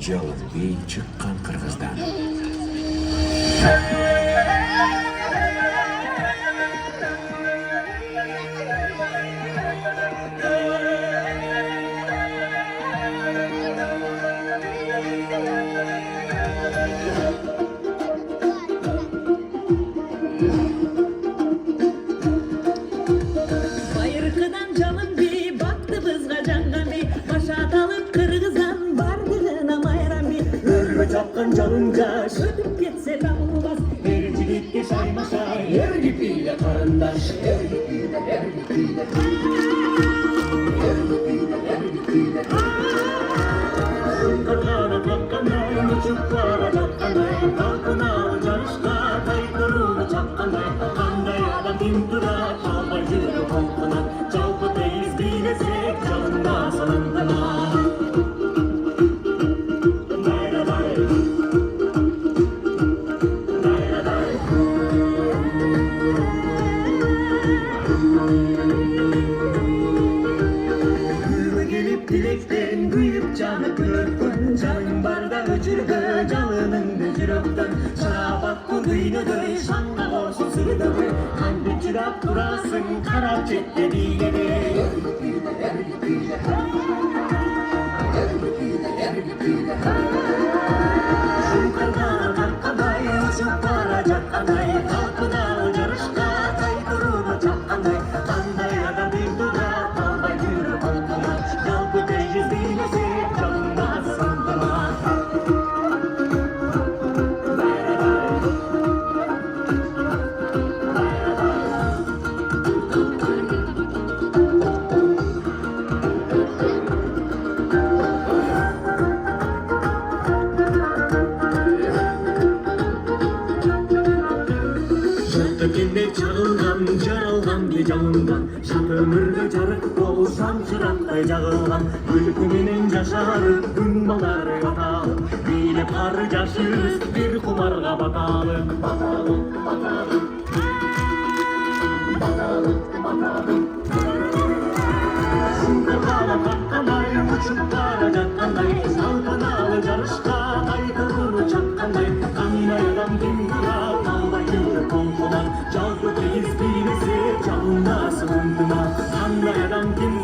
Жалынбей чыккан кыргыздан. Bayırkıdan canım bir baktı bızga cangan bir başa atalıp kırgızdan bardığına mayran bir Ölme çapkan canınca ödüp getse tanımaz Ercilikte saymaşa Yer gibiyle karındaş Yer gibiyle yer gibiyle Kırkana takkanay Uçuklara takkanay Kalkına carışka Kaykurunu çakkanay Kanday adam dintura Kalmay yürü kolkuna Çalpı teyiz bilesek Çalında salındana Gelip dilekten duyup canı kırıktın Canım barda öcürgü canının bücürüktün Şarabat kuduyunu döy şanla olsun sırdığı Kalbi çırap durasın kara çette bilgede Şu kırgana takkanay uçup varacak kanay Kalkına carışka kaydırını çakkanay Kanday adam bir dudak kalma yürü kolkuna Yalgı teyiz bilmesi canına sandına Şartıkinde çağılgan, çağılgan bir canından Şart ömürde carık bol, şamçırakta cağılgan Gülkümünün caşarı, gün baları batalım Bile karı caşız, bir kumarga batalım Batalım, batalım Batalım, batalım Şunkarlara takkanay, uçup varacak kanay Salkanalı carışka, kaykırını çakkanay Kanmayadan dimdira, kalma yürü kolkudan Çalgı teyiz bilmesi, canına sığındına Kanmayadan dimdira